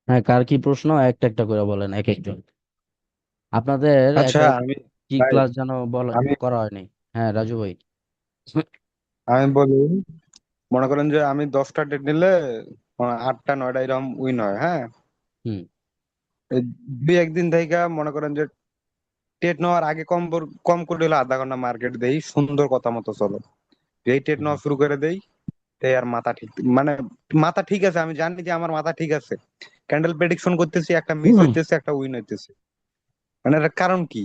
হ্যাঁ, কার কি প্রশ্ন একটা একটা করে বলেন এক একজন। আপনাদের এক আচ্ছা এক আমি কি ভাই ক্লাস যেন বলা আমি করা হয়নি। হ্যাঁ, রাজু ভাই। আমি বলি, মনে করেন যে আমি 10টা ডেট নিলে 8টা 9টা এরকম উইন হয়, হ্যাঁ। হুম। এই দুই একদিন থেকে মনে করেন যে টেট নেওয়ার আগে কম করে হলে আধা ঘন্টা মার্কেট দেই, সুন্দর কথা মতো চলো। যেই টেট হুম। নেওয়া শুরু করে দেই, এই আর মাথা ঠিক, মানে মাথা ঠিক আছে, আমি জানি যে আমার মাথা ঠিক আছে, ক্যান্ডেল প্রেডিকশন করতেছি, একটা মিস হুম। হইতেছে, একটা উইন হইতেছে, মানে এর কারণ কি?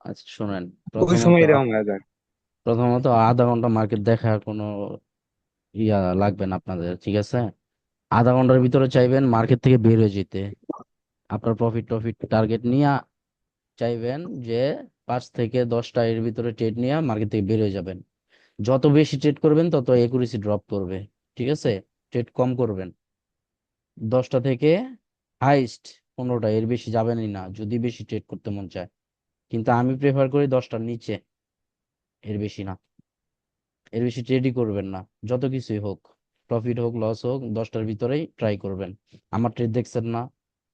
আচ্ছা শুনেন। ওই প্রথমত সময় এরকম হয়ে যায়। প্রথমত আধা ঘন্টা মার্কেট দেখার কোনো লাগবে না আপনাদের, ঠিক আছে? আধা ঘন্টার ভিতরে চাইবেন মার্কেট থেকে বের হয়ে যেতে। আপনার প্রফিট টফিট টার্গেট নিয়ে চাইবেন যে 5 থেকে 10টা এর ভিতরে ট্রেড নিয়ে মার্কেট থেকে বের হয়ে যাবেন। যত বেশি ট্রেড করবেন তত একুরেসি ড্রপ করবে, ঠিক আছে? ট্রেড কম করবেন। 10টা থেকে হাইস্ট 15টা, এর বেশি যাবেনই না যদি বেশি ট্রেড করতে মন চায়। কিন্তু আমি প্রেফার করি 10টার নিচে, এর বেশি না। এর বেশি ট্রেডই করবেন না। যত কিছুই হোক, প্রফিট হোক লস হোক, 10টার ভিতরেই ট্রাই করবেন। আমার ট্রেড দেখছেন না?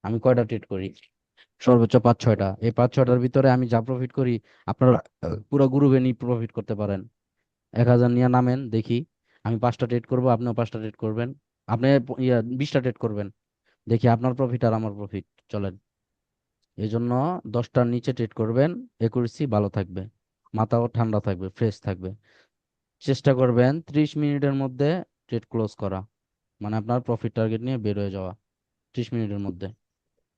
আমি কয়টা ট্রেড করি? সর্বোচ্চ 5-6টা। এই 5-6টার ভিতরে আমি যা প্রফিট করি, আপনারা পুরো গ্রুপে নিয়ে প্রফিট করতে পারেন। 1000 নিয়ে নামেন দেখি। আমি 5টা ট্রেড করবো, আপনিও 5টা ট্রেড করবেন। আপনি 20টা ট্রেড করবেন, দেখি আপনার প্রফিট আর আমার প্রফিট। চলেন। এই জন্য 10টার নিচে ট্রেড করবেন। একুরেসি ভালো থাকবে, মাথাও ঠান্ডা থাকবে, ফ্রেশ থাকবে। চেষ্টা করবেন 30 মিনিটের মধ্যে ট্রেড ক্লোজ করা, মানে আপনার প্রফিট টার্গেট নিয়ে বের হয়ে যাওয়া 30 মিনিটের মধ্যে।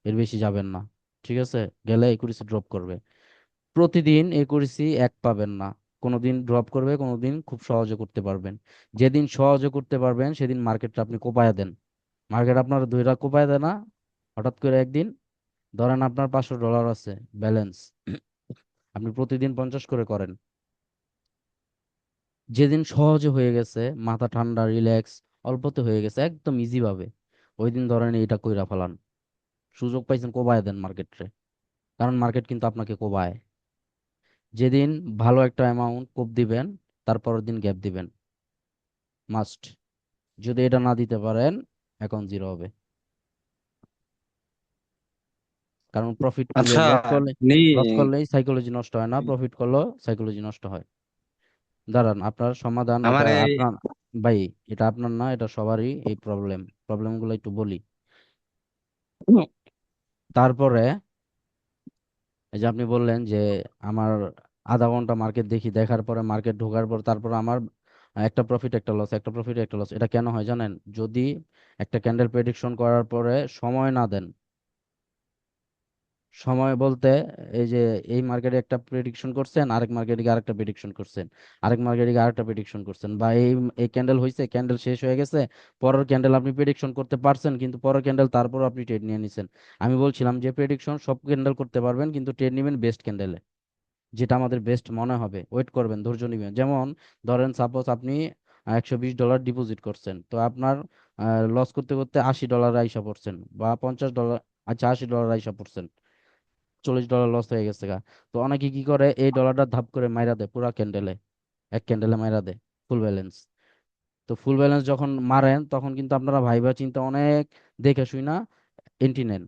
এর বেশি যাবেন না, ঠিক আছে? গেলে একুরেসি ড্রপ করবে। প্রতিদিন একুরেসি এক পাবেন না। কোনোদিন ড্রপ করবে, কোনোদিন খুব সহজে করতে পারবেন। যেদিন সহজে করতে পারবেন সেদিন মার্কেটটা আপনি কোপায় দেন। মার্কেট আপনার দুইটা কোপায় দেয় না হঠাৎ করে একদিন? ধরেন আপনার $500 আছে ব্যালেন্স, আপনি প্রতিদিন 50 করে করেন। যেদিন সহজে হয়ে গেছে, মাথা ঠান্ডা রিল্যাক্স, অল্পতে হয়ে গেছে একদম ইজি ভাবে, ওই দিন ধরেন এটা কইরা ফেলান। সুযোগ পাইছেন, কোবায় দেন মার্কেটে। কারণ মার্কেট কিন্তু আপনাকে কোবায়। যেদিন ভালো একটা অ্যামাউন্ট কোপ দিবেন, তারপরের দিন গ্যাপ দিবেন, মাস্ট। যদি এটা না দিতে পারেন, অ্যাকাউন্ট জিরো হবে। কারণ প্রফিট করলে আচ্ছা নি লস করলেই সাইকোলজি নষ্ট হয় না, প্রফিট করলেও সাইকোলজি নষ্ট হয়। দাঁড়ান, আপনার সমাধান আমার এটা এই আপনার। ভাই, এটা আপনার না, এটা সবারই এই প্রবলেমগুলো একটু বলি। হুম। তারপরে এই যে আপনি বললেন যে আমার আধা ঘন্টা মার্কেট দেখি, দেখার পরে মার্কেট ঢোকার পর তারপর আমার একটা প্রফিট একটা লস, একটা প্রফিট একটা লস। এটা কেন হয় জানেন? যদি একটা ক্যান্ডেল প্রেডিকশন করার পরে সময় না দেন। সময় বলতে, এই যে এই মার্কেটে একটা প্রেডিকশন করছেন, আরেক মার্কেটে আরেকটা প্রেডিকশন করছেন, আরেক মার্কেটে আরেকটা প্রেডিকশন করছেন, বা এই এই ক্যান্ডেল হয়েছে, ক্যান্ডেল শেষ হয়ে গেছে, পরের ক্যান্ডেল আপনি প্রেডিকশন করতে পারছেন, কিন্তু পরের ক্যান্ডেল তারপর আপনি ট্রেড নিয়ে নিছেন। আমি বলছিলাম যে প্রেডিকশন সব ক্যান্ডেল করতে পারবেন, কিন্তু ট্রেড নেবেন বেস্ট ক্যান্ডেলে, যেটা আমাদের বেস্ট মনে হবে। ওয়েট করবেন, ধৈর্য নেবেন। যেমন ধরেন সাপোজ আপনি $120 ডিপোজিট করছেন, তো আপনার লস করতে করতে $80 আইসা পড়ছেন, বা $50। আচ্ছা, $80 আইসা পড়ছেন, $40 লস হয়ে গেছে গা। তো অনেকে কি করে, এই ডলারটা ধাপ করে মাইরা দেয় পুরা ক্যান্ডেলে, এক ক্যান্ডেলে মাইরা দেয় ফুল ব্যালেন্স। তো ফুল ব্যালেন্স যখন মারেন, তখন কিন্তু আপনারা ভাইবা চিন্তা অনেক দেখে শুই না এন্ট্রি নেন।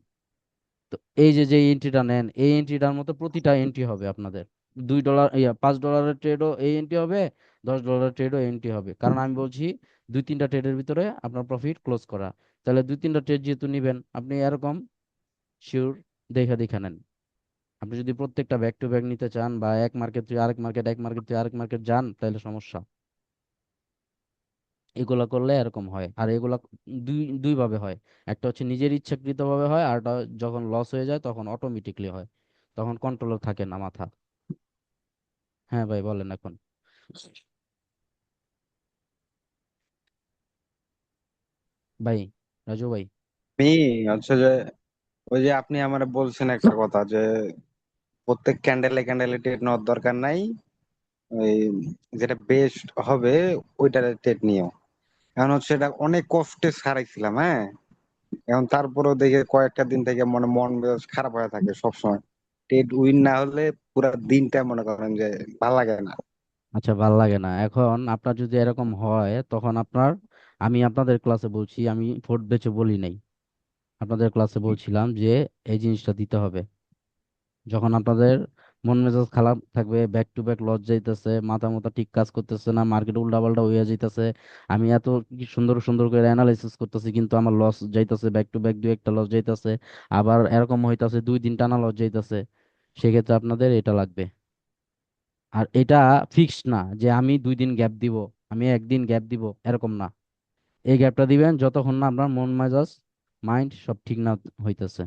তো এই যে যে এন্ট্রিটা নেন, এই এন্ট্রিটার মতো প্রতিটা এন্ট্রি হবে আপনাদের। $2, $5 ট্রেডও এই এন্ট্রি হবে, $10 ট্রেডও এন্ট্রি হবে। কারণ আমি বলছি 2-3টা ট্রেডের ভিতরে আপনার প্রফিট ক্লোজ করা। তাহলে 2-3টা ট্রেড যেহেতু নিবেন, আপনি এরকম শিওর দেখে দেখে নেন। আপনি যদি প্রত্যেকটা ব্যাক টু ব্যাক নিতে চান, বা এক মার্কেট থেকে আরেক মার্কেট, এক মার্কেট থেকে আরেক মার্কেট যান, তাহলে সমস্যা। এগুলা করলে এরকম হয়। আর এগুলা দুই দুই ভাবে হয়। একটা হচ্ছে নিজের ইচ্ছাকৃত ভাবে হয়, আর একটা যখন লস হয়ে যায় তখন অটোমেটিকলি হয়, তখন কন্ট্রোল থাকে না মাথা। হ্যাঁ ভাই, বলেন এখন। ভাই, রাজু ভাই। মি হচ্ছে যে ওই যে আপনি আমার বলছেন একটা কথা যে প্রত্যেক ক্যান্ডেলে ক্যান্ডেলে টেট নেওয়ার দরকার নাই, ওই যেটা বেস্ট হবে ওইটা টেট নিও। এখন হচ্ছে এটা অনেক কষ্টে ছাড়াইছিলাম, হ্যাঁ। এখন তারপরেও দেখে কয়েকটা দিন থেকে মনে মন মেজাজ খারাপ হয়ে থাকে সবসময়। টেট উইন না হলে পুরো দিনটা মনে করেন যে ভাল লাগে না। আচ্ছা, ভাল লাগে না। এখন আপনার যদি এরকম হয়, তখন আপনার, আমি আপনাদের ক্লাসে বলছি, আমি ফোর্থ ব্যাচে বলি নাই। আপনাদের ক্লাসে বলছিলাম যে এই জিনিসটা দিতে হবে। যখন আপনাদের মন মেজাজ খারাপ থাকবে, ব্যাক টু ব্যাক লস যাইতেছে, মাথা মাথা ঠিক কাজ করতেছে না, মার্কেট উল্টাপাল্টা হইয়া যাইতেছে, আমি এত কি সুন্দর সুন্দর করে অ্যানালাইসিস করতেছি কিন্তু আমার লস যাইতেছে, ব্যাক টু ব্যাক দুই একটা লস যাইতেছে, আবার এরকম হইতাছে 2 দিন টানা লস যাইতেছে, সেক্ষেত্রে আপনাদের এটা লাগবে। আর এটা ফিক্সড না যে আমি 2 দিন গ্যাপ দিব, আমি একদিন গ্যাপ দিব, এরকম না। এই গ্যাপটা দিবেন যতক্ষণ না আপনার মন মেজাজ মাইন্ড সব ঠিক না হইতেছে।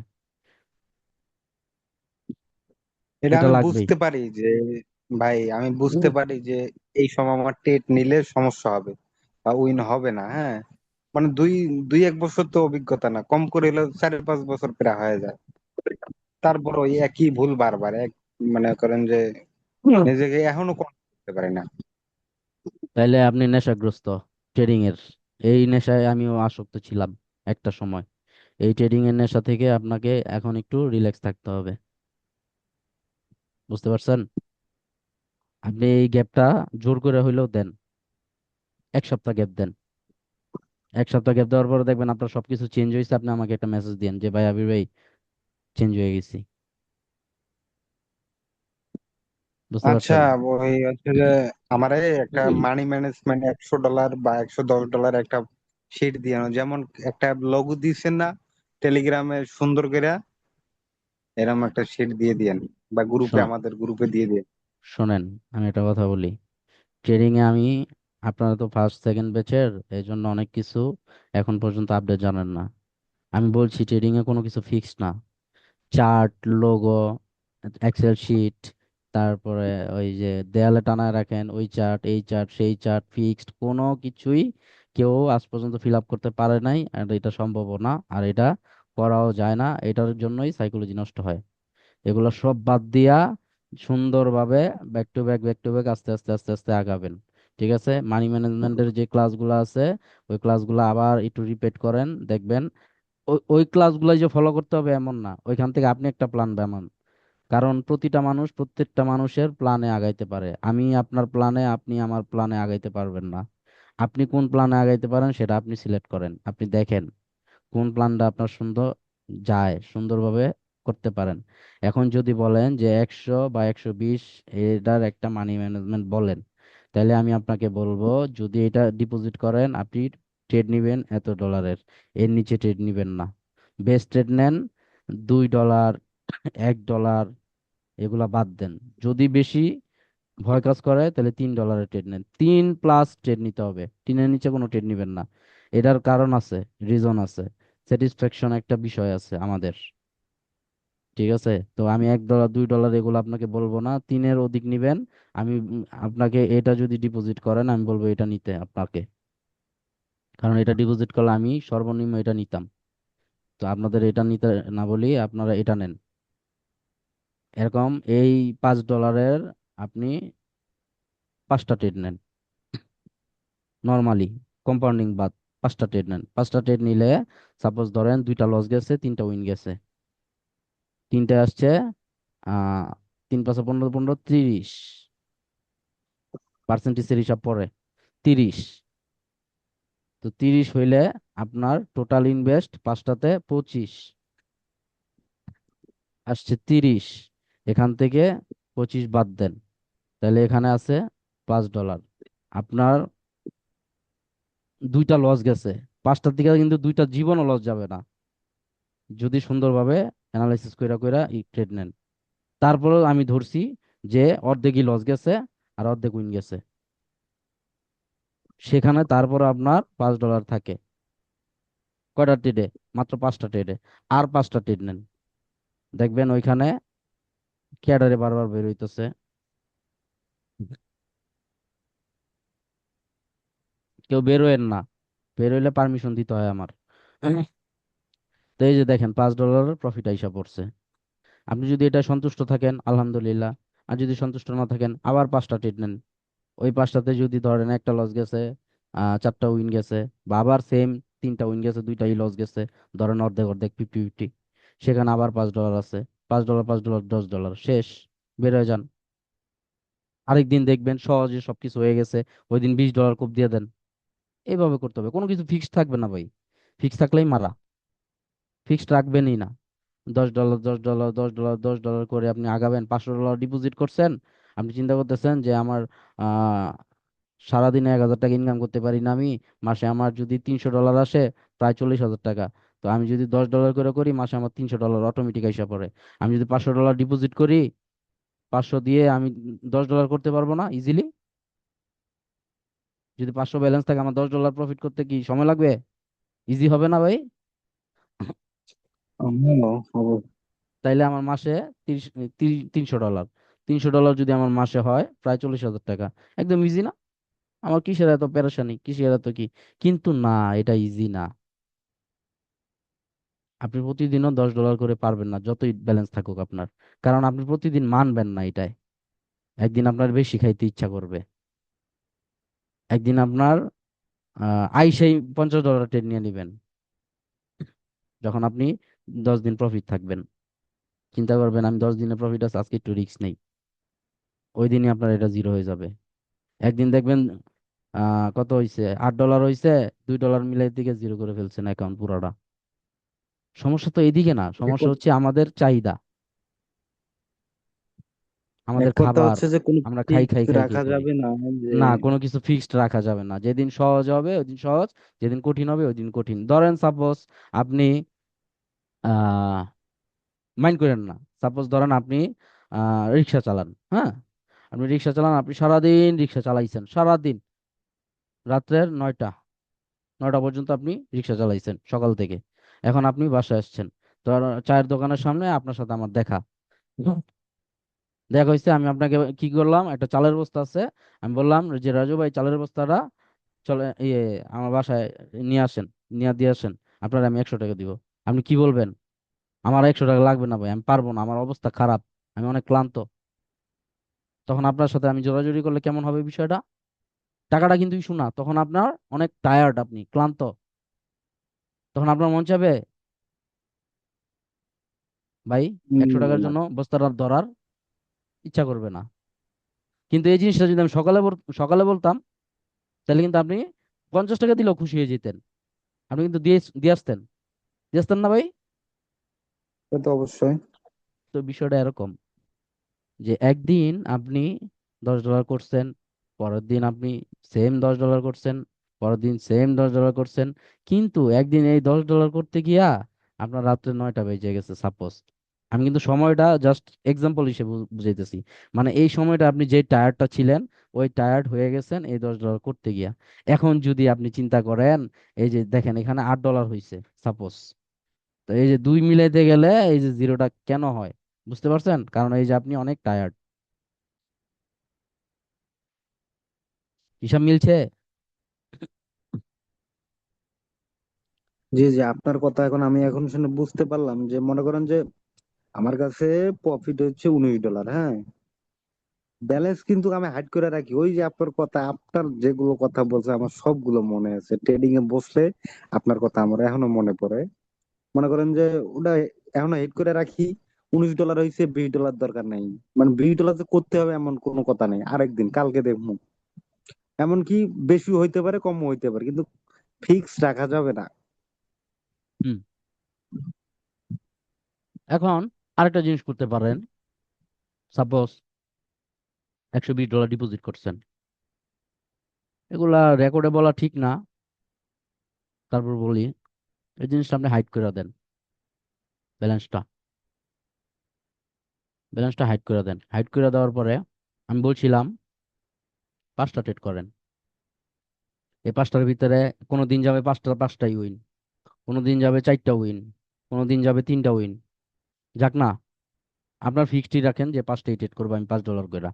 এটা এটা আমি লাগবেই। বুঝতে পারি যে, ভাই আমি বুঝতে পারি যে এই সময় আমার টেট নিলে সমস্যা হবে বা উইন হবে না, হ্যাঁ। মানে দুই দুই এক বছর তো অভিজ্ঞতা না, কম করে হলেও 4-5 বছর প্রায় হয়ে যায়। তারপর ওই একই ভুল বারবার মনে করেন যে নিজেকে এখনো কন্ট্রোল করতে পারি না। তাইলে আপনি নেশাগ্রস্ত ট্রেডিং এর। এই নেশায় আমিও আসক্ত ছিলাম একটা সময়। এই ট্রেডিং এর নেশা থেকে আপনাকে এখন একটু রিল্যাক্স থাকতে হবে। বুঝতে পারছেন? আপনি এই গ্যাপটা জোর করে হইলেও দেন, 1 সপ্তাহ গ্যাপ দেন। 1 সপ্তাহ গ্যাপ দেওয়ার পরে দেখবেন আপনার সবকিছু চেঞ্জ হয়েছে, আপনি আমাকে একটা মেসেজ দিন যে ভাই আবির ভাই চেঞ্জ হয়ে গেছি। বুঝতে আচ্ছা, পারছেন? ওই হচ্ছে যে আমারে একটা মানি ম্যানেজমেন্ট $100 বা $110 একটা শিট দিয়ে, যেমন একটা লঘু দিয়েছেন না টেলিগ্রামে সুন্দর করে, এরকম একটা শিট দিয়ে দিয়েন, বা গ্রুপে, শোন, আমাদের গ্রুপে দিয়ে দিন। শোনেন, আমি একটা কথা বলি। ট্রেডিং এ আমি, আপনারা তো ফার্স্ট সেকেন্ড ব্যাচের, এই জন্য অনেক কিছু এখন পর্যন্ত আপডেট জানেন না। আমি বলছি ট্রেডিং এ কোনো কিছু ফিক্স না। চার্ট, লোগো, এক্সেল শিট, তারপরে ওই যে দেয়ালে টানায় রাখেন ওই চার্ট, এই চার্ট, সেই চার্ট, ফিক্সড কোনো কিছুই কেউ আজ পর্যন্ত ফিল আপ করতে পারে নাই, আর এটা সম্ভব না, আর এটা করাও যায় না। এটার জন্যই সাইকোলজি নষ্ট হয়। এগুলো সব বাদ দিয়া সুন্দরভাবে back to back, back to back, আস্তে আস্তে আস্তে আস্তে আগাবেন। ঠিক আছে? মানি ম্যানেজমেন্টের যে ক্লাসগুলো আছে ওই ক্লাসগুলো আবার একটু রিপিট করেন, দেখবেন ওই ওই ক্লাসগুলাই যে ফলো করতে হবে এমন না, ওইখান থেকে আপনি একটা প্ল্যান বানান। কারণ প্রতিটা মানুষ প্রত্যেকটা মানুষের প্ল্যানে আগাইতে পারে, আমি আপনার প্ল্যানে, আপনি আমার প্ল্যানে আগাইতে পারবেন না। আপনি কোন প্ল্যানে আগাইতে পারেন সেটা আপনি সিলেক্ট করেন, আপনি দেখেন কোন প্ল্যানটা আপনার সুন্দর যায়, সুন্দরভাবে করতে পারেন। এখন যদি বলেন যে 100 বা 120, এটার একটা মানি ম্যানেজমেন্ট বলেন, তাহলে আমি আপনাকে বলবো যদি এটা ডিপোজিট করেন আপনি ট্রেড নিবেন এত ডলারের, এর নিচে ট্রেড নিবেন না। বেস্ট ট্রেড নেন $2, $1, এগুলা বাদ দেন। যদি বেশি ভয় কাজ করে তাহলে $3 ট্রেড নেন, 3+ ট্রেড নিতে হবে, 3-এর নিচে কোনো ট্রেড নিবেন না। এটার কারণ আছে, রিজন আছে, স্যাটিসফ্যাকশন একটা বিষয় আছে আমাদের। ঠিক আছে? তো আমি $1, $2 এগুলো আপনাকে বলবো না, 3-এর অধিক নিবেন। আমি আপনাকে এটা যদি ডিপোজিট করেন আমি বলবো এটা নিতে আপনাকে, কারণ এটা ডিপোজিট করলে আমি সর্বনিম্ন এটা নিতাম। তো আপনাদের এটা নিতে না বলি, আপনারা এটা নেন। এরকম এই $5 আপনি 5টা ট্রেড নেন নর্মালি, কম্পাউন্ডিং বাদ। 5টা ট্রেড নেন, 5টা ট্রেড নিলে সাপোজ ধরেন 2টা লস গেছে, 3টা উইন গেছে, 3টে আসছে, 3 × 5 = 15, 15, 30, পার্সেন্টেজের হিসাব পরে 30। তো 30 হইলে আপনার টোটাল ইনভেস্ট 5টাতে 25 আসছে, 30। এখান থেকে 25 বাদ দেন, তাহলে এখানে আছে $5। আপনার 2টা লস গেছে, 5টার দিকে কিন্তু 2টা জীবনও লস যাবে না যদি সুন্দরভাবে অ্যানালাইসিস কইরা কইরা ট্রেড নেন। তারপরেও আমি ধরছি যে অর্ধেকই লস গেছে আর অর্ধেক উইন গেছে, সেখানে তারপর আপনার $5 থাকে। কয়টা ট্রেডে? মাত্র 5টা ট্রেডে। আর 5টা ট্রেড নেন, দেখবেন ওইখানে ক্যাডারে বারবার বের হইতেছে। কেউ বের হইেন না, বের হইলে পারমিশন দিতে হয় আমার। তো এই যে দেখেন $5 প্রফিট আইসা পড়ছে। আপনি যদি এটা সন্তুষ্ট থাকেন আলহামদুলিল্লাহ, আর যদি সন্তুষ্ট না থাকেন আবার 5টা ট্রেড নেন। ওই 5টাতে যদি ধরেন একটা লস গেছে, 4টা উইন গেছে, বা আবার সেম 3টা উইন গেছে, 2টাই লস গেছে, ধরেন অর্ধেক অর্ধেক, 50-50, সেখানে আবার $5 আছে। $5, $5, $10 শেষ, বের হয়ে যান। আরেকদিন দেখবেন সহজে সবকিছু হয়ে গেছে, ওই দিন $20 কোপ দিয়ে দেন। এইভাবে করতে হবে, কোনো কিছু ফিক্স থাকবে না ভাই, ফিক্স থাকলেই মারা। ফিক্সড রাখবেনই না। $10, $10, $10, $10 করে আপনি আগাবেন। $500 ডিপোজিট করছেন, আপনি চিন্তা করতেছেন যে আমার আহ সারাদিনে 1,000 টাকা ইনকাম করতে পারি না আমি, মাসে আমার যদি $300 আসে, প্রায় 40,000 টাকা। তো আমি যদি $10 করে করি, মাসে আমার $300 অটোমেটিক এসে পড়ে। আমি যদি $500 ডিপোজিট করি, 500 দিয়ে আমি $10 করতে পারবো না ইজিলি? যদি 500 ব্যালেন্স থাকে, আমার $10 প্রফিট করতে কি সময় লাগবে? ইজি হবে না ভাই? তাইলে আমার মাসে 300 ডলার, $300 যদি আমার মাসে হয়, প্রায় 40,000 টাকা। একদম ইজি না? আমার কিসের এত পেরেশানি, কিসের এত কি? কিন্তু না, এটা ইজি না। আপনি প্রতিদিনও $10 করে পারবেন না, যতই ব্যালেন্স থাকুক আপনার। কারণ আপনি প্রতিদিন মানবেন না এটাই। একদিন আপনার বেশি খাইতে ইচ্ছা করবে। একদিন আপনার আইসাই $50 ট্রেড নিয়ে নেবেন, যখন আপনি 10 দিন প্রফিট থাকবেন। চিন্তা করবেন আমি 10 দিনের প্রফিট আছে, আজকে একটু রিস্ক নেই। ওই দিনই আপনার এটা জিরো হয়ে যাবে। একদিন দেখবেন কত হয়েছে, $8 হয়েছে, $2 মিলাই দিকে জিরো করে ফেলছেন অ্যাকাউন্ট পুরোটা। সমস্যা তো এদিকে না, সমস্যা হচ্ছে আমাদের চাহিদা, এক আমাদের কথা খাবার। হচ্ছে যে কোনো আমরা খাই খাই ফিক্স খাই খাই রাখা করি। যাবে না যে। না, কোনো কিছু ফিক্সড রাখা যাবে না। যেদিন সহজ হবে ওই দিন সহজ, যেদিন কঠিন হবে ওই দিন কঠিন। ধরেন সাপোজ আপনি আহ মাইন্ড করেন না, সাপোজ ধরেন আপনি রিক্সা চালান, হ্যাঁ? আপনি রিক্সা চালান, আপনি সারাদিন রিক্সা চালাইছেন, সারাদিন, রাত্রের 9টা পর্যন্ত আপনি রিক্সা চালাইছেন সকাল থেকে। এখন আপনি বাসায় আসছেন, তো আর চায়ের দোকানের সামনে আপনার সাথে আমার দেখা। দেখা হয়েছে, আমি আপনাকে কি করলাম, একটা চালের বস্তা আছে, আমি বললাম যে রাজু ভাই, চালের বস্তাটা চলে আমার বাসায় নিয়ে আসেন, নিয়ে দিয়ে আসেন, আপনার আমি 100 টাকা দিব। আপনি কি বলবেন? আমার 100 টাকা লাগবে না ভাই, আমি পারবো না, আমার অবস্থা খারাপ, আমি অনেক ক্লান্ত। তখন আপনার সাথে আমি জোরাজুরি করলে কেমন হবে বিষয়টা? টাকাটা কিন্তু ইস্যু না, তখন আপনার অনেক টায়ার্ড, আপনি ক্লান্ত, তখন আপনার মন চাবে ভাই 100 টাকার না। জন্য বস্তাটা ধরার? ইচ্ছা করবে না। কিন্তু এই জিনিসটা যদি আমি সকালে সকালে বলতাম, তাহলে কিন্তু আপনি 50 টাকা দিলেও খুশি হয়ে যেতেন। আপনি কিন্তু দিয়ে আসতেন, দিয়ে আসতেন না ভাই? সে তো অবশ্যই। তো বিষয়টা এরকম, যে একদিন আপনি $10 করছেন, পরের দিন আপনি সেম $10 করছেন, পরের দিন সেম $10 করছেন, কিন্তু একদিন এই $10 করতে গিয়া আপনার রাত্রে 9টা বেজে গেছে সাপোজ। আমি কিন্তু সময়টা জাস্ট এক্সাম্পল হিসেবে বুঝাইতেছি। মানে এই সময়টা আপনি যে টায়ার্ডটা ছিলেন, ওই টায়ার্ড হয়ে গেছেন এই $10 করতে গিয়া। এখন যদি আপনি চিন্তা করেন, এই যে দেখেন এখানে $8 হয়েছে সাপোজ, তো এই যে দুই মিলাইতে গেলে এই যে জিরোটা কেন হয়, বুঝতে পারছেন? কারণ এই যে আপনি অনেক টায়ার্ড। হিসাব মিলছে? জি জি, আপনার কথা এখন শুনে বুঝতে পারলাম যে মনে করেন যে আমার কাছে প্রফিট হচ্ছে $19, হ্যাঁ। ব্যালেন্স কিন্তু আমি হাইড করে রাখি। ওই যে আপনার কথা, আপনার যেগুলো কথা বলছে আমার সবগুলো মনে আছে। ট্রেডিং এ বসলে আপনার কথা আমার এখনো মনে পড়ে। মনে করেন যে ওটা এখনো হিট করে রাখি। $19 হয়েছে, $20 দরকার নাই। মানে $20 যে করতে হবে এমন কোনো কথা নেই, আরেকদিন কালকে দেখবো। এমনকি বেশি হইতে পারে, কম হইতে পারে, কিন্তু ফিক্স রাখা যাবে না। হুম। এখন আরেকটা জিনিস করতে পারেন, সাপোজ $120 ডিপোজিট করছেন, এগুলা রেকর্ডে বলা ঠিক না, তারপর বলি, এই জিনিসটা আপনি হাইড করে দেন, ব্যালেন্সটা ব্যালেন্সটা হাইড করে দেন। হাইড করে দেওয়ার পরে আমি বলছিলাম 5টা ট্রেড করেন। এই 5টার ভিতরে কোনো দিন যাবে পাঁচটাই উইন, কোনো দিন যাবে 4টা উইন, কোনো দিন যাবে 3টা উইন। যাক না, আপনার ফিক্সডই রাখেন যে 5টাই ট্রেড করবো আমি $5 করে।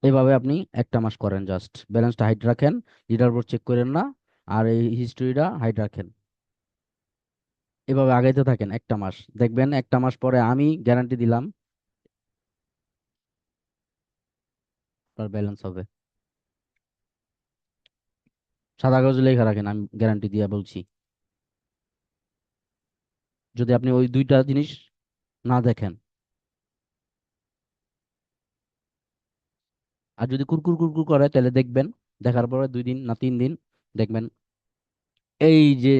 এইভাবে আপনি একটা মাস করেন, জাস্ট ব্যালেন্সটা হাইড রাখেন, লিডার বোর্ড চেক করেন না, আর এই হিস্ট্রিটা হাইড রাখেন। এভাবে আগাইতে থাকেন একটা মাস, দেখবেন একটা মাস পরে আমি গ্যারান্টি দিলাম আপনার ব্যালেন্স হবে। সাদা কাগজে লেখা রাখেন, আমি গ্যারান্টি দিয়ে বলছি। যদি আপনি ওই দুইটা জিনিস না দেখেন, আর যদি কুরকুর কুরকুর করে, তাহলে দেখবেন, দেখার পরে 2 দিন না 3 দিন দেখবেন এই যে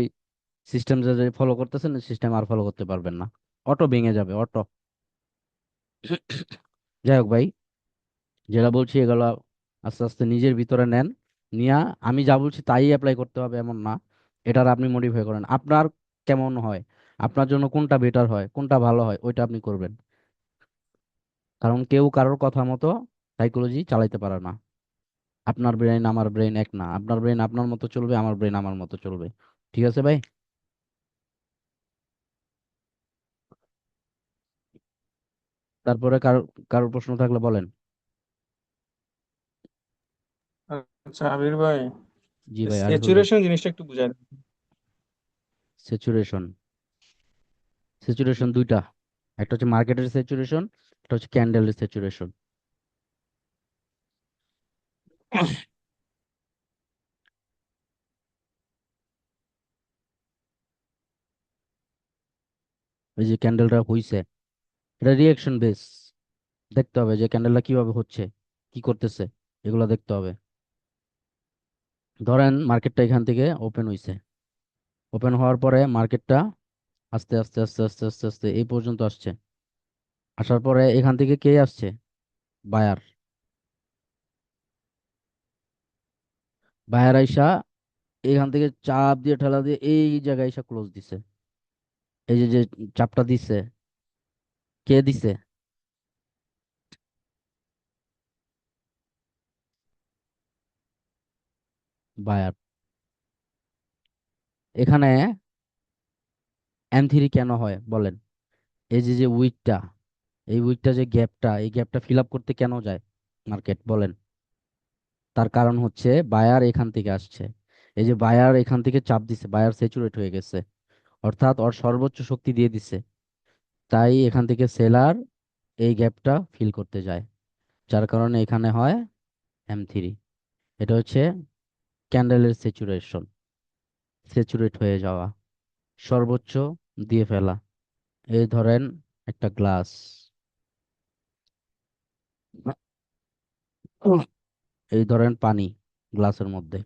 সিস্টেম যে ফলো করতেছেন, সিস্টেম আর ফলো করতে পারবেন না, অটো ভেঙে যাবে, অটো। যাই হোক ভাই, যেটা বলছি এগুলো আস্তে আস্তে নিজের ভিতরে নেন, নিয়া আমি যা বলছি তাই অ্যাপ্লাই করতে হবে এমন না, এটার আপনি মডিফাই করেন আপনার কেমন হয়, আপনার জন্য কোনটা বেটার হয়, কোনটা ভালো হয়, ওইটা আপনি করবেন। কারণ কেউ কারোর কথা মতো সাইকোলজি চালাইতে পারে না। আপনার ব্রেন আমার ব্রেন এক না, আপনার ব্রেন আপনার মতো চলবে, আমার ব্রেন আমার মতো চলবে। ঠিক আছে ভাই? তারপরে কারোর প্রশ্ন থাকলে বলেন। আচ্ছা আবির ভাই, জি ভাই, আরিফুল ভাই। স্যাচুরেশন জিনিসটা একটু বুঝাই দেন। স্যাচুরেশন, স্যাচুরেশন দুইটা, একটা হচ্ছে মার্কেটের স্যাচুরেশন, একটা হচ্ছে ক্যান্ডেলের স্যাচুরেশন। এই যে ক্যান্ডেলটা হইছে, এটা রিয়েকশন বেস, দেখতে হবে যে ক্যান্ডেলটা কিভাবে হচ্ছে, কি করতেছে, এগুলো দেখতে হবে। ধরেন মার্কেটটা এখান থেকে ওপেন হইছে, ওপেন হওয়ার পরে মার্কেটটা আস্তে আস্তে আস্তে আস্তে আস্তে আস্তে এই পর্যন্ত আসছে, আসার পরে এখান থেকে কে আসছে, বায়ার। বায়ার আইসা এখান থেকে চাপ দিয়ে ঠেলা দিয়ে এই জায়গায় এসে ক্লোজ দিছে। এই যে যে চাপটা দিছে, কে দিছে, বায়ার। এখানে M3 কেন হয় বলেন? এই যে যে উইকটা, এই উইকটা যে গ্যাপটা, এই গ্যাপটা ফিল আপ করতে কেন যায় মার্কেট বলেন? তার কারণ হচ্ছে বায়ার এখান থেকে আসছে। এই যে বায়ার এখান থেকে চাপ দিছে, বায়ার স্যাচুরেট হয়ে গেছে, অর্থাৎ ওর সর্বোচ্চ শক্তি দিয়ে দিছে। তাই এখান থেকে সেলার এই গ্যাপটা ফিল করতে যায়, যার কারণে এখানে হয় M3। এটা হচ্ছে ক্যান্ডেলের স্যাচুরেশন, স্যাচুরেট হয়ে যাওয়া, সর্বোচ্চ দিয়ে ফেলা। এই ধরেন একটা গ্লাস, এই ধরেন পানি গ্লাসের মধ্যে,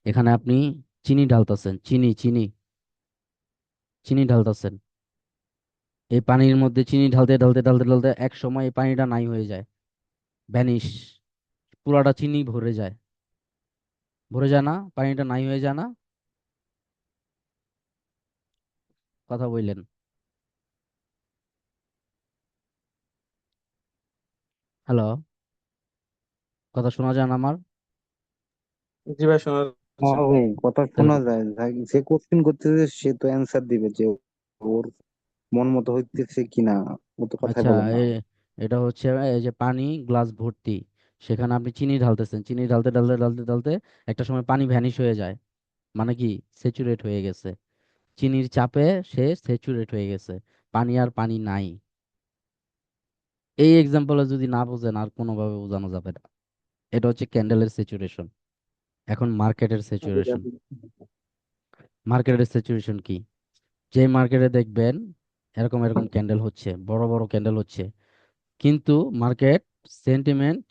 এখানে আপনি চিনি ঢালতেছেন, চিনি চিনি চিনি ঢালতেছেন, এই পানির মধ্যে চিনি ঢালতে ঢালতে ঢালতে ঢালতে এক সময় এই পানিটা নাই হয়ে যায়, ভ্যানিশ, পুরাটা চিনি ভরে যায়, ভরে যায় না, পানিটা নাই হয়ে যায় না? কথা বললেন? হ্যালো, কথা শোনা যায় না আমার? জি ভাই, শোনা যাচ্ছে। হ্যাঁ ভাই, কথা তাহলে শোনা যায়, যে কোশ্চেন করতেছে সে তো অ্যান্সার দিবে যে ওর মন মতো হইতেছে কিনা, ও তো কথাই আচ্ছা, বলে না। এটা হচ্ছে এই যে পানি গ্লাস ভর্তি, সেখানে আপনি চিনি ঢালতেছেন, চিনি ঢালতে ঢালতে ঢালতে ঢালতে একটা সময় পানি ভ্যানিশ হয়ে যায়, মানে কি, স্যাচুরেট হয়ে গেছে, চিনির চাপে সে স্যাচুরেট হয়ে গেছে, পানি আর পানি নাই। এই এক্সাম্পলে যদি না বোঝেন আর কোনোভাবে বোঝানো যাবে না। এটা হচ্ছে ক্যান্ডেলের স্যাচুরেশন। এখন মার্কেটের স্যাচুরেশন। মার্কেটের স্যাচুরেশন কি? যে মার্কেটে দেখবেন এরকম এরকম ক্যান্ডেল হচ্ছে, বড় বড় ক্যান্ডেল হচ্ছে, কিন্তু মার্কেট সেন্টিমেন্ট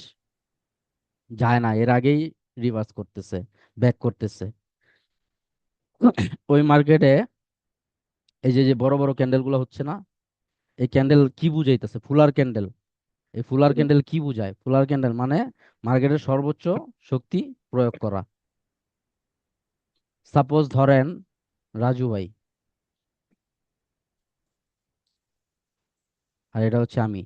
যায় না, এর আগেই রিভার্স করতেছে, ব্যাক করতেছে। ওই মার্কেটে এই যে যে বড় বড় ক্যান্ডেল গুলো হচ্ছে না, এই ক্যান্ডেল কি বুঝাইতেছে? Fuller candle. এই ফুলার ক্যান্ডেল কি বুঝায়? ফুলার ক্যান্ডেল মানে মার্কেটের সর্বোচ্চ শক্তি প্রয়োগ করা। সাপোজ ধরেন রাজু ভাই, আর এটা হচ্ছে আমি,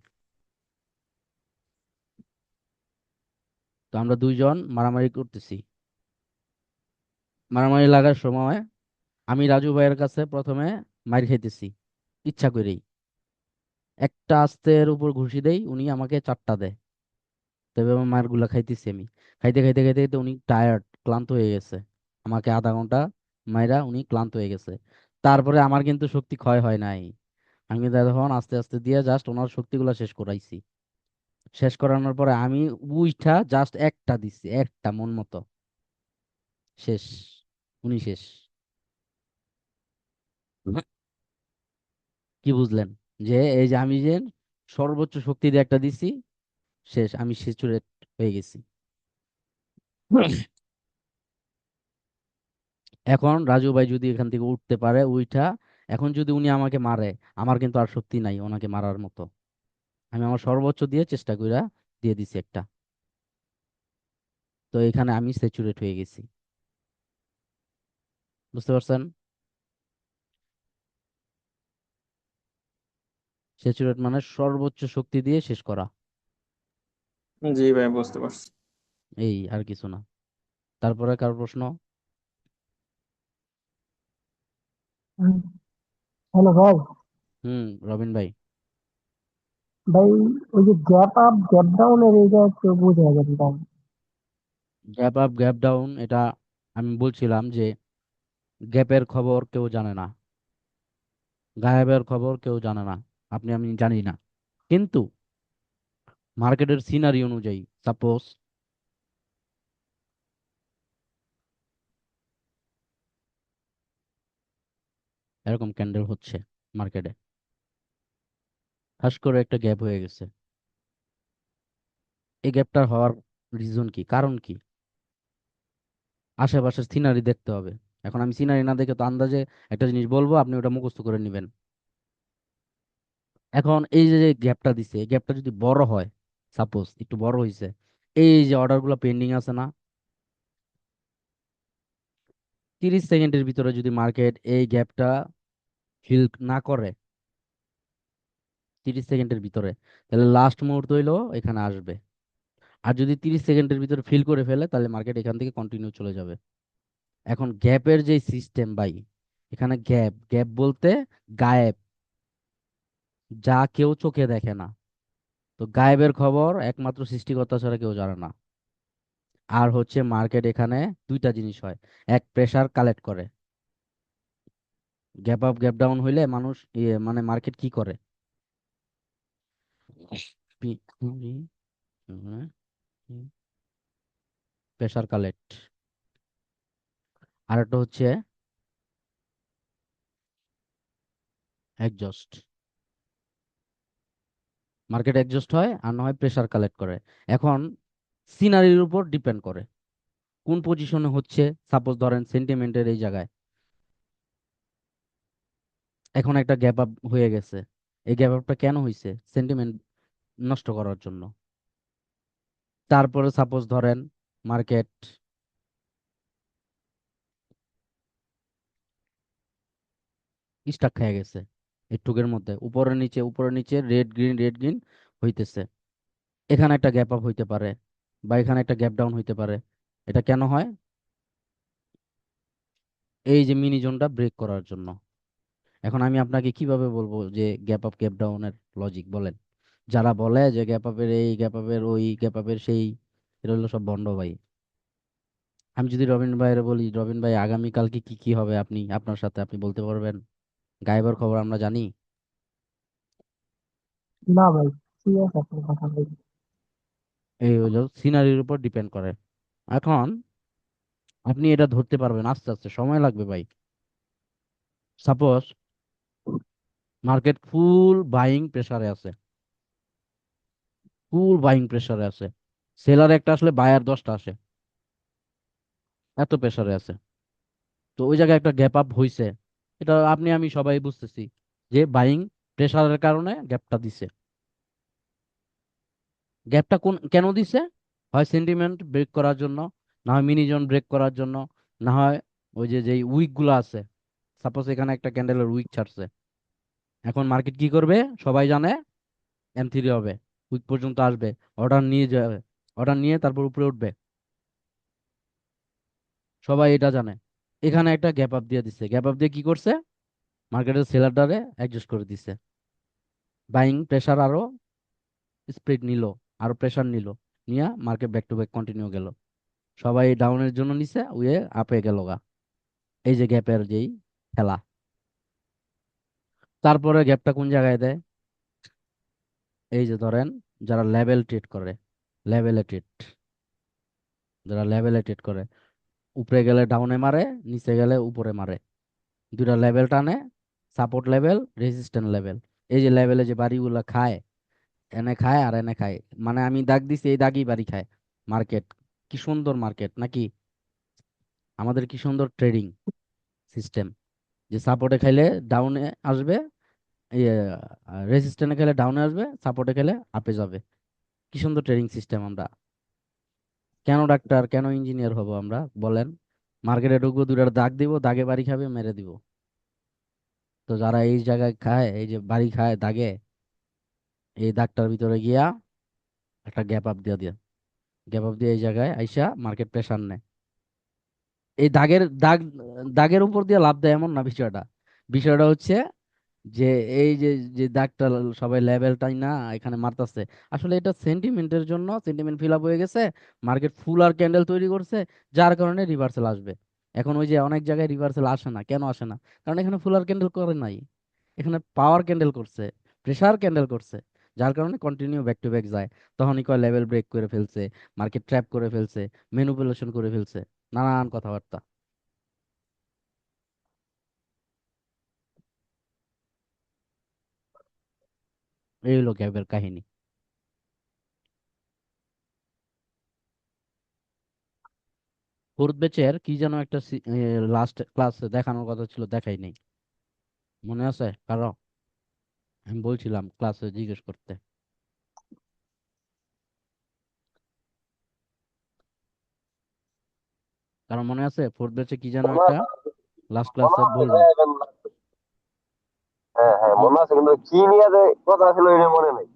তো আমরা দুইজন মারামারি করতেছি। মারামারি লাগার সময় আমি রাজু ভাইয়ের কাছে প্রথমে মাইর খাইতেছি, ইচ্ছা করেই একটা আস্তের উপর ঘুষি দেই, উনি আমাকে চারটা দেয়, তবে আমার মায়ের গুলা খাইতেছি আমি। খাইতে খাইতে খাইতে খাইতে উনি টায়ার্ড, ক্লান্ত হয়ে গেছে, আমাকে আধা ঘন্টা মাইরা উনি ক্লান্ত হয়ে গেছে। তারপরে আমার কিন্তু শক্তি ক্ষয় হয় নাই, আমি কিন্তু তখন আস্তে আস্তে দিয়ে জাস্ট ওনার শক্তিগুলা শেষ করাইছি। শেষ করানোর পরে আমি উইঠা জাস্ট একটা দিছি, একটা মন মতো, শেষ, উনি শেষ। কি বুঝলেন? যে এই যে আমি যে সর্বোচ্চ শক্তি দিয়ে একটা দিছি, শেষ, আমি স্যাচুরেট হয়ে গেছি। এখন রাজু ভাই যদি এখান থেকে উঠতে পারে উইঠা, এখন যদি উনি আমাকে মারে, আমার কিন্তু আর শক্তি নাই ওনাকে মারার মতো। আমি আমার সর্বোচ্চ দিয়ে চেষ্টা কইরা দিয়ে দিছি একটা। তো এখানে আমি স্যাচুরেট হয়ে গেছি। বুঝতে পারছেন? স্যাচুরেট মানে সর্বোচ্চ শক্তি দিয়ে শেষ করা। জি ভাই, বুঝতে পারছি। এই আর কিছু না। তারপরে কার প্রশ্ন? হ্যালো ভাই। রবিন ভাই। ভাই, ওই যে গ্যাপ আপ গ্যাপ ডাউনের এইটা একটু বুঝে যাবেন ভাই। গ্যাপ আপ গ্যাপ ডাউন, এটা আমি বলছিলাম যে গ্যাপের খবর কেউ জানে না, গায়েবের খবর কেউ জানে না, আপনি আমি জানি না। কিন্তু মার্কেটের সিনারি অনুযায়ী, সাপোজ এরকম ক্যান্ডেল হচ্ছে মার্কেটে, ঠাস করে একটা গ্যাপ হয়ে গেছে। এই গ্যাপটা হওয়ার রিজন কি, কারণ কি? আশেপাশের সিনারি দেখতে হবে। এখন আমি সিনারি না দেখে তো আন্দাজে একটা জিনিস বলবো, আপনি ওটা মুখস্থ করে নেবেন। এখন এই যে যে গ্যাপটা দিছে, এই গ্যাপটা যদি বড় হয়, সাপোজ একটু বড় হয়েছে, এই যে অর্ডারগুলো পেন্ডিং আছে না, 30 সেকেন্ডের ভিতরে যদি মার্কেট এই গ্যাপটা ফিল না করে, 30 সেকেন্ডের ভিতরে, তাহলে লাস্ট মুহূর্ত হইলো এখানে আসবে। আর যদি 30 সেকেন্ডের ভিতরে ফিল করে ফেলে, তাহলে মার্কেট এখান থেকে কন্টিনিউ চলে যাবে। এখন গ্যাপের যে সিস্টেম ভাই, এখানে গ্যাপ গ্যাপ বলতে গায়েব, যা কেউ চোখে দেখে না। তো গায়েবের খবর একমাত্র সৃষ্টিকর্তা ছাড়া কেউ জানে না। আর হচ্ছে মার্কেট এখানে দুইটা জিনিস হয়। এক, প্রেসার কালেক্ট করে। গ্যাপ আপ গ্যাপ ডাউন হইলে মানুষ মানে মার্কেট কি করে? Pressure collect. আর একটা হচ্ছে একজস্ট। মার্কেট একজস্ট হয় আর না হয় প্রেসার কালেক্ট করে। এখন সিনারির উপর ডিপেন্ড করে কোন পজিশনে হচ্ছে। সাপোজ ধরেন সেন্টিমেন্টের এই জায়গায় এখন একটা গ্যাপ আপ হয়ে গেছে। এই গ্যাপ আপটা কেন হয়েছে? সেন্টিমেন্ট নষ্ট করার জন্য। তারপরে সাপোজ ধরেন মার্কেট স্টাক খেয়ে গেছে একটুকের মধ্যে, উপরে নিচে রেড গ্রিন হইতেছে। এখানে একটা গ্যাপ আপ হইতে পারে বা এখানে একটা গ্যাপ ডাউন হইতে পারে। এটা কেন হয়? এই যে মিনি জোনটা ব্রেক করার জন্য। এখন আমি আপনাকে কিভাবে বলবো যে গ্যাপ আপ গ্যাপ ডাউনের লজিক বলেন? যারা বলে যে গ্যাপ আপের এই গ্যাপ আপের ওই গ্যাপ আপের সেই, এটা হলো সব বন্ড ভাই। আমি যদি রবিন ভাইয়ের বলি, রবিন ভাই আগামীকালকে কি কি হবে আপনি আপনার সাথে আপনি বলতে পারবেন? গায়েবের খবর আমরা জানি? না ভাই, ঠিক আছে আপনার কথা ভাই। এই হলো সিনারির উপর ডিপেন্ড করে। এখন আপনি এটা ধরতে পারবেন আস্তে আস্তে, সময় লাগবে ভাই। সাপোজ মার্কেট ফুল বাইং প্রেসারে আছে, ফুল বাইং প্রেসারে আছে, সেলার একটা আসলে বায়ার 10টা আসে, এত প্রেসারে আছে। তো ওই জায়গায় একটা গ্যাপ আপ হইছে, এটা আপনি আমি সবাই বুঝতেছি যে বাইং প্রেসারের কারণে গ্যাপটা দিছে। গ্যাপটা কোন কেন দিছে? হয় সেন্টিমেন্ট ব্রেক করার জন্য, না হয় মিনিজন ব্রেক করার জন্য, না হয় ওই যে যেই উইক গুলো আছে। সাপোজ এখানে একটা ক্যান্ডেলের উইক ছাড়ছে, এখন মার্কেট কি করবে সবাই জানে, M3 হবে, উইক পর্যন্ত আসবে, অর্ডার নিয়ে যাবে, অর্ডার নিয়ে তারপর উপরে উঠবে, সবাই এটা জানে। এখানে একটা গ্যাপ আপ দিয়ে দিছে, গ্যাপ আপ দিয়ে কি করছে? মার্কেটের সেলারটারে অ্যাডজাস্ট করে দিছে, বাইং প্রেসার আরো স্প্রেড নিল, আরো প্রেসার নিল, নিয়ে market back to back continue গেল। সবাই ডাউনের জন্য নিছে, উয়ে আপে গেল গা। এই যে গ্যাপের যেই খেলা। তারপরে গ্যাপটা কোন জায়গায় দেয়? এই যে ধরেন যারা লেভেল ট্রেড করে, লেভেলে ট্রেড, যারা লেভেলে ট্রেড করে, উপরে গেলে ডাউনে মারে, নিচে গেলে উপরে মারে, দুইটা লেভেল টানে, সাপোর্ট লেভেল রেজিস্ট্যান্ট লেভেল। এই যে লেভেলে যে বাড়িগুলা খায়, এনে খায় আর এনে খায়, মানে আমি দাগ দিছি এই দাগই বাড়ি খায় মার্কেট। কি সুন্দর মার্কেট নাকি? আমাদের কি সুন্দর ট্রেডিং সিস্টেম, যে সাপোর্টে খাইলে ডাউনে আসবে, রেজিস্ট্যান্টে খেলে ডাউনে আসবে, সাপোর্টে খেলে আপে যাবে। কি সুন্দর ট্রেডিং সিস্টেম আমরা। কেন ডাক্তার, কেন ইঞ্জিনিয়ার হব আমরা বলেন? মার্কেটে ঢুকবো, দুটার দাগ দিব, দাগে বাড়ি খাবে, মেরে দিব। তো যারা এই জায়গায় খায়, এই যে বাড়ি খায় দাগে, এই দাগটার ভিতরে গিয়া একটা গ্যাপ আপ দিয়ে দিয়ে, গ্যাপ আপ দিয়ে এই জায়গায় আইসা মার্কেট প্রেসার নেয়। এই দাগের উপর দিয়ে লাভ দেয় এমন না বিষয়টা। বিষয়টা হচ্ছে যে এই যে যে দাগটা সবাই লেভেলটাই না এখানে মারতাছে, আসলে এটা সেন্টিমেন্টের জন্য, সেন্টিমেন্ট ফিল আপ হয়ে গেছে, মার্কেট ফুল আর ক্যান্ডেল তৈরি করছে, যার কারণে রিভার্সাল আসবে। এখন ওই যে অনেক জায়গায় রিভার্সাল আসে না, কেন আসে না? কারণ এখানে ফুল আর ক্যান্ডেল করে নাই, এখানে পাওয়ার ক্যান্ডেল করছে, প্রেসার ক্যান্ডেল করছে, যার কারণে কন্টিনিউ ব্যাক টু ব্যাক যায়। তখনই কয় লেভেল ব্রেক করে ফেলছে, মার্কেট ট্র্যাপ করে ফেলছে, ম্যানিপুলেশন করে ফেলছে, নানান কথাবার্তা। এই হলো গ্যাপের কাহিনী। ফোর্থ ব্যাচের কি যেন একটা লাস্ট ক্লাসে দেখানোর কথা ছিল, দেখাই নাই। মনে আছে কারো? আমি বলছিলাম ক্লাসে জিজ্ঞেস করতে। কারো মনে আছে ফোর্থ ব্যাচে কি যেন মনে একটা আছে লাস্ট মনে ক্লাসে আছে বলবো? ভাই এখন। হ্যাঁ হ্যাঁ হুম। মনে আছে, কিন্তু কি নিয়ে যে কথা ছিল এটা মনে নেই।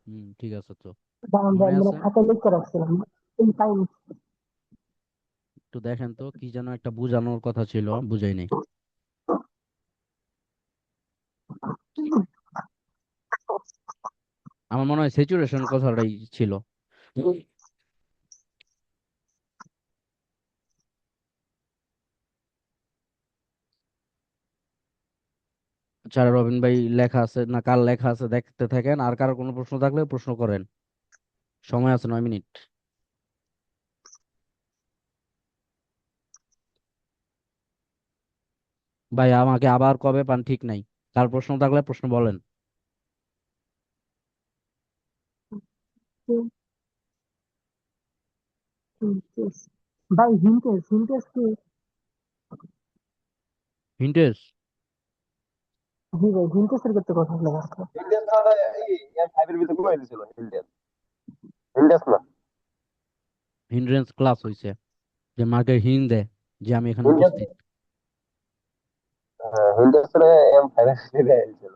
হুম, ঠিক আছে তো। দাঁড়ান ভাই, মনে মানে আছে? খাতায় লিখে রাখছিলাম এই টাইম। একটু দেখেন তো, কি যেন একটা বুঝানোর কথা ছিল, বুঝাই নাই। আমার মনে হয় স্যাচুরেশন কথাটাই ছিল। আচ্ছা রবিন ভাই, লেখা আছে না কার লেখা আছে দেখতে থাকেন, আর কারো কোনো প্রশ্ন থাকলে প্রশ্ন করেন, সময় আছে 9 মিনিট। ভাই আমাকে আবার কবে পান ঠিক নাই, কার প্রশ্ন থাকলে প্রশ্ন বলেন। ভাই হিন্টেস, হিন্টেস কি? হিন্টেস? জি ভাই, হিন্টেসের করতে কথা লেখা আছে। ইন্ডিয়ান না, এই ফাইভের ভিতরে কই দিছিল ইন্ডিয়ান। ইন্ডিয়াস না, হিন্ড্রেন্স ক্লাস হইছে, যে মার্কেট হিন্দ দেয় যে আমি এখানে ইন্ডিয়ান। উপস্থিত। ইন্ডিয়াস এম ফাইভের ভিতরে ছিল।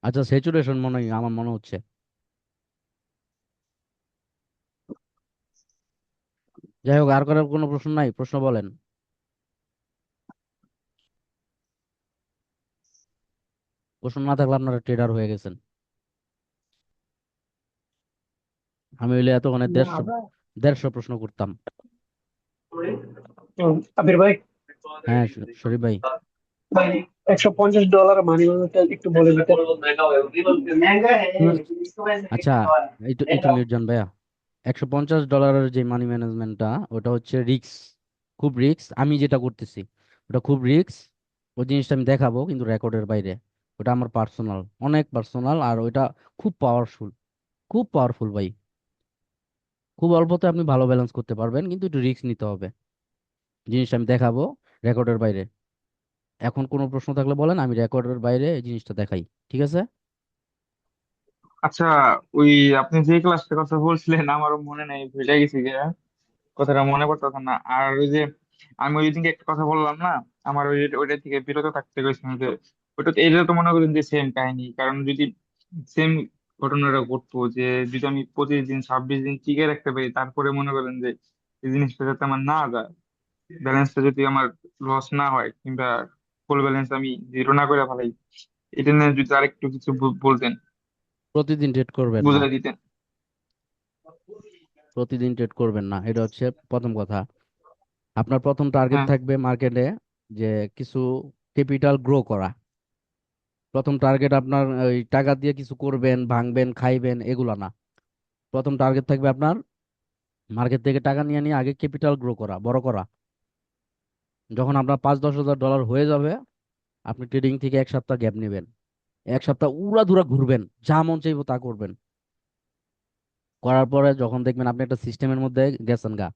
আচ্ছা স্যাচুরেশন মনে হয়, আমার মনে হচ্ছে। যাই হোক, আর কারো কোনো প্রশ্ন নাই, প্রশ্ন বলেন। প্রশ্ন না থাকলে আপনারা ট্রেডার হয়ে গেছেন। আমি হইলে এতক্ষণে না 150 ভাই, 150 প্রশ্ন করতাম। আবির ভাই, হ্যাঁ শরীফ ভাই। ভাই, $150 মানি ব্যাগটা একটু বলে দিতে। আচ্ছা, একটু একটু মিউট যান ভাইয়া। $150 যে মানি ম্যানেজমেন্টটা, ওটা হচ্ছে রিক্স, খুব রিক্স। আমি যেটা করতেছি ওটা খুব রিক্স। ওই জিনিসটা আমি দেখাবো কিন্তু রেকর্ডের বাইরে। ওটা আমার পার্সোনাল, অনেক পার্সোনাল, আর ওইটা খুব পাওয়ারফুল, খুব পাওয়ারফুল ভাই। খুব অল্পতে আপনি ভালো ব্যালেন্স করতে পারবেন, কিন্তু একটু রিস্ক নিতে হবে। জিনিসটা আমি দেখাবো রেকর্ডের বাইরে। এখন কোনো প্রশ্ন থাকলে বলেন, আমি রেকর্ডের বাইরে এই জিনিসটা দেখাই, ঠিক আছে? আচ্ছা, ওই আপনি যে ক্লাসটার কথা বলছিলেন আমারও মনে নেই, ভুলে গেছি গে, কথাটা মনে পড়তেছে না। আর ওই যে আমি ওই দিনকে একটা কথা বললাম না, আমার ওইটা থেকে বিরত থাকতে গেছিলাম, যে ওটা তো, এটা তো মনে করেন যে সেম কাহিনী। কারণ যদি সেম ঘটনাটা ঘটতো, যে যদি আমি প্রতিদিন 26 দিন টিকে রাখতে পারি, তারপরে মনে করেন যে এই জিনিসটা যাতে আমার না যায়, ব্যালেন্সটা যদি আমার লস না হয়, কিংবা ফুল ব্যালেন্স আমি জিরো না করে ফেলাই, এটা নিয়ে যদি আরেকটু কিছু বলতেন, প্রতিদিন ট্রেড করবেন না, বুঝাই দিতেন। প্রতিদিন ট্রেড করবেন না, এটা হচ্ছে প্রথম কথা। আপনার প্রথম টার্গেট হ্যাঁ। থাকবে মার্কেটে যে কিছু ক্যাপিটাল গ্রো করা। প্রথম টার্গেট আপনার ওই টাকা দিয়ে কিছু করবেন, ভাঙবেন, খাইবেন, এগুলা না। প্রথম টার্গেট থাকবে আপনার মার্কেট থেকে টাকা নিয়ে নিয়ে আগে ক্যাপিটাল গ্রো করা, বড় করা। যখন আপনার 5-10 হাজার ডলার হয়ে যাবে, আপনি ট্রেডিং থেকে 1 সপ্তাহ গ্যাপ নেবেন, 1 সপ্তাহ উড়াধুরা ঘুরবেন, যা মন চাইবো তা করবেন। করার পরে যখন দেখবেন আপনি একটা সিস্টেমের মধ্যে গেছেন গা,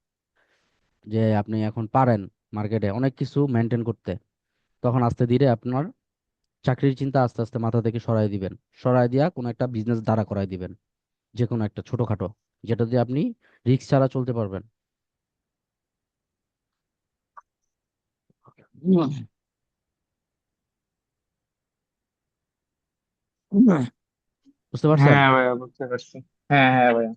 যে আপনি এখন পারেন মার্কেটে অনেক কিছু মেনটেন করতে, তখন আস্তে ধীরে আপনার চাকরির চিন্তা আস্তে আস্তে মাথা থেকে সরাই দিবেন। সরাই দিয়া কোনো একটা বিজনেস দাঁড়া করাই দিবেন, যে কোনো একটা ছোটখাটো, যেটা দিয়ে আপনি রিস্ক ছাড়া চলতে পারবেন। বুঝতে পারছেন? হ্যাঁ ভাইয়া, বুঝতে পারছি। হ্যাঁ হ্যাঁ ভাইয়া।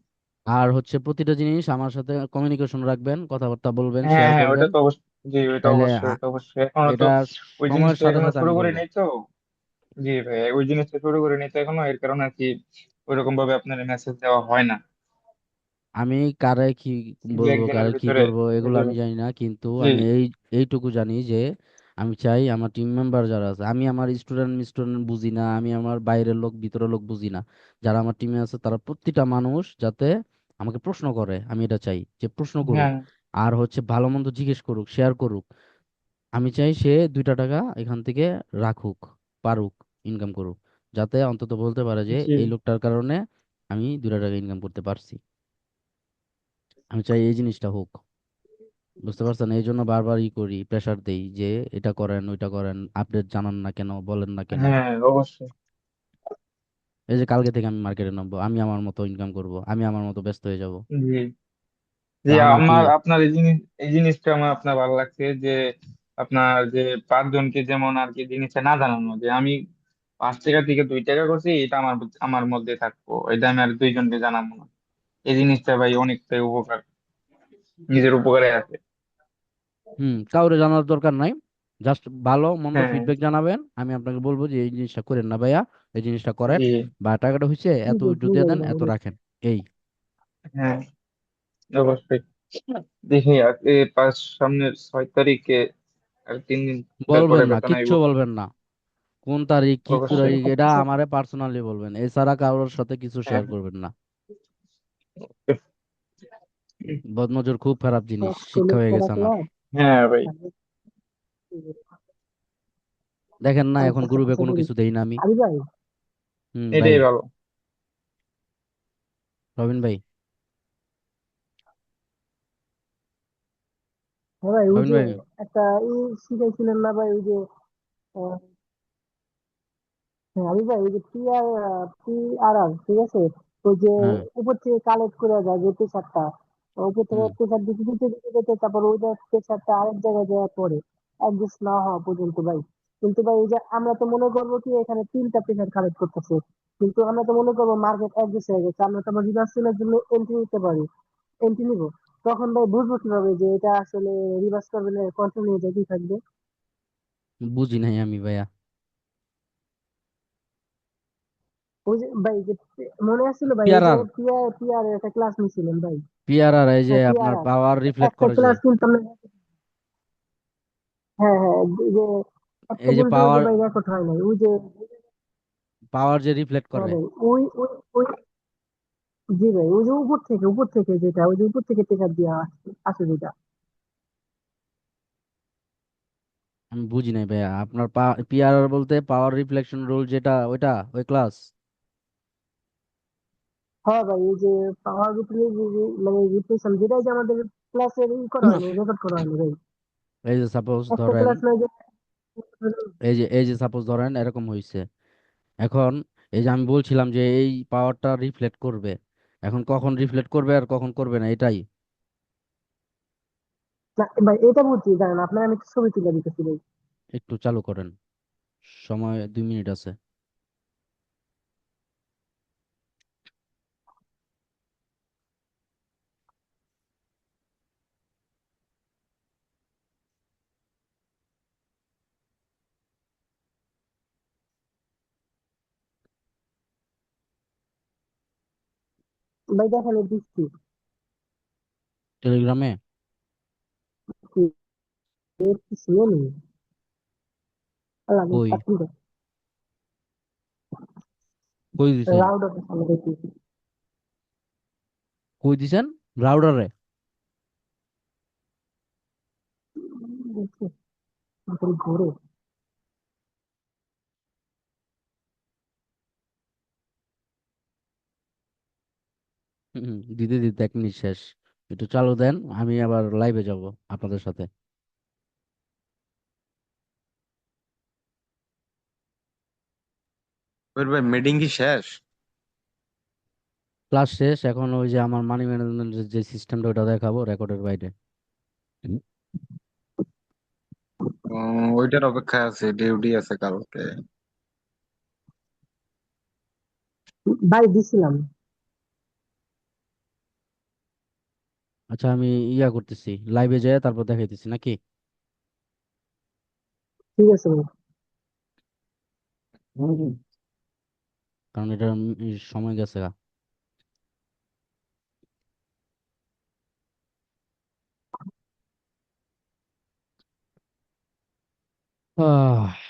আর হচ্ছে প্রতিটা জিনিস আমার সাথে কমিউনিকেশন রাখবেন, কথাবার্তা বলবেন, হ্যাঁ শেয়ার হ্যাঁ, ওটা করবেন। তো অবশ্যই। জি, ওইটা তাইলে অবশ্যই, ওটা অবশ্যই এখনো তো এটা ওই সময়ের জিনিসটা সাথে এখনো সাথে শুরু আমি করে বলবো। নাই তো। জি ভাই, ওই জিনিসটা শুরু করে নাই তো এখনো, এর কারণে আর কি ওইরকম ভাবে আপনার মেসেজ দেওয়া হয় না। আমি কারে কি দু বলবো, একদিনের কারে কি ভিতরে করব, এগুলো বুঝে আমি গেছে। জানি না, কিন্তু জি। আমি এইটুকু জানি যে আমি চাই আমার টিম মেম্বার যারা আছে, আমি আমার স্টুডেন্ট বুঝি না, আমি আমার বাইরের লোক ভিতরের লোক বুঝি না, যারা আমার টিমে আছে তারা প্রতিটা মানুষ যাতে আমাকে প্রশ্ন করে, আমি এটা চাই যে প্রশ্ন করুক, হ্যাঁ। আর হচ্ছে ভালো মন্দ জিজ্ঞেস করুক, শেয়ার করুক। আমি চাই সে 2টা টাকা এখান থেকে রাখুক, পারুক, ইনকাম করুক, যাতে অন্তত বলতে পারে যে জি। এই লোকটার কারণে আমি 2টা টাকা ইনকাম করতে পারছি। আমি চাই এই জিনিসটা হোক। বুঝতে পারছেন? এই জন্য বারবার করি, প্রেসার দেই যে এটা করেন ওইটা করেন, আপডেট জানান না কেন, বলেন না কেন। হ্যাঁ অবশ্যই। এই যে কালকে থেকে আমি মার্কেটে নামবো, আমি আমার মতো ইনকাম করব, আমি আমার মতো ব্যস্ত হয়ে যাব। জি। তো জি, আমার কি, আমার আপনার এই জিনিসটা আমার আপনার ভালো লাগছে যে আপনার যে 5 জনকে যেমন আর কি জিনিসটা না জানানো, যে আমি 5 টাকা থেকে 2 টাকা করছি, এটা আমার আমার মধ্যে থাকবো, এটা আমি আর 2 জনকে জানাবো না। এই জিনিসটা ভাই অনেকটাই উপকার, নিজের উপকারে আছে। কাউরে জানার দরকার নাই, জাস্ট ভালো মন্দ হ্যাঁ। ফিডব্যাক জানাবেন, আমি আপনাকে বলবো যে এই জিনিসটা করেন না ভাইয়া, এই জিনিসটা করেন, জি। বা টাকাটা হচ্ছে এত ঠিক একটু আছে দিয়ে ভাই দেন, এত তাহলে। রাখেন। এই হ্যাঁ অবশ্যই। দেখি আর সামনের 6 তারিখে, আর 3 দিন পরে বলবেন না, বেতন আইব। কিচ্ছু বলবেন না, কোন তারিখ কি অবশ্যই। তারিখ এটা আমারে পার্সোনালি বলবেন, এছাড়া কারোর সাথে কিছু হ্যাঁ। শেয়ার করবেন না। বদনজর খুব খারাপ জিনিস, সব শিক্ষা হয়ে সেমিস্টার গেছে আমার। রাখলাম। হ্যাঁ ভাই। দেখেন না এখন আচ্ছা গ্রুপে আচ্ছা কোনো করি। কিছু দেই না আমি। আরে ভাই, ভাই, এটাই ভালো। রবিন ভাই, হ্যাঁ ভাই, ওই রবিন যে ভাই। একটা শিখাইছিলেন না ভাই, ওই যে আহ, হ্যাঁ, আমি ভাই ওই যে PRR, ঠিক আছে, ওই যে হ্যাঁ, উপর থেকে কালেক্ট করে যায় যে প্রেসারটা, উপর থেকে হুম প্রেসার দিতে দিতে দিতে দিতে তারপর ওই প্রেসারটা আরেক জায়গায় যাওয়ার পরে অ্যাডজাস্ট না হওয়া পর্যন্ত ভাই। কিন্তু ভাই এই যে আমরা তো মনে করবো কি এখানে 3টা প্রেসার কালেক্ট করতেছে, কিন্তু আমরা তো মনে করবো মার্কেট অ্যাডজাস্ট হয়ে গেছে, আমরা তো আবার রিভার্সালের জন্য এন্ট্রি নিতে পারি, এন্ট্রি নিব। তখন ভাই বুঝবো কিভাবে যে এটা আসলে রিভার্স করবে না কন্টিনিউ যেতেই থাকবে? বুঝি নাই আমি ভাইয়া। ওই যে ভাই যে মনে আসছিল ভাই, ওই যে পিআরআর, পিআর পিআর একটা ক্লাস নিছিলেন ভাই। পিআরআর এই যে হ্যাঁ আপনার পিআরআর পাওয়ার রিফ্লেক্ট একটা করে যে, ক্লাস কিন্তু আমরা, হ্যাঁ হ্যাঁ, এই যে একটা এই যে কিন্তু ওই যে পাওয়ার, ভাই রেকর্ড হয় নাই, ওই যে, পাওয়ার যে রিফ্লেক্ট হ্যাঁ করে। ভাই ওই জি ভাই, ওই যে উপর থেকে যেটা, ওই যে উপর থেকে টেকার দেওয়া আসে আসে যেটা। আমি বুঝি নাই ভাইয়া, আপনার পিআরআর বলতে পাওয়ার রিফ্লেকশন রুল যেটা, ওইটা ওই ক্লাস। হ্যাঁ ভাই, এই যে পাওয়ার মানে রিপ্লেশন যেটা, যে আমাদের ক্লাসের করা হয়নি, রেকর্ড করা হয়নি ভাই। এই যে সাপোজ একটা ধরেন, ক্লাস নাই যে, এই যে সাপোজ ধরেন এরকম হইছে, এখন এই যে আমি বলছিলাম যে এই পাওয়ারটা রিফ্লেক্ট করবে, এখন কখন রিফ্লেক্ট করবে আর কখন করবে না এটাই। না ভাই এটা বুঝছি, জানেন আপনার আমি একটা ছবি তুলে দিতেছি ভাই। একটু চালু করেন, সময় 2 মিনিট আছে। ভাই দেখেন এই দিচ্ছি, টেলিগ্রামে শুনে নি, আল্লাহ কই, চাকরি কই দিছেন, রাউডার সামনে দেখি। কই দিছেন রাউডারে? দেখছি এখন ঘুরে। দিতে দিতে 1 মিনিট শেষ। একটু চালু দেন, আমি আবার লাইভে যাব আপনাদের সাথে। কবির ভাই মিটিং কি শেষ? ক্লাস শেষ, এখন ওই যে আমার মানি ম্যানেজমেন্টের যে সিস্টেমটা ওটা দেখাবো রেকর্ডের বাইরে। ওইটার অপেক্ষায় আছে, ডিউটি আছে কালকে। ভাই দিছিলাম। আচ্ছা, আমি ইয়া করতেছি, লাইভে যাই তারপর দেখাইতেছি নাকি? ঠিক আছে ভাই। হুম। কারণ এটা সময় গেছে গা। আহ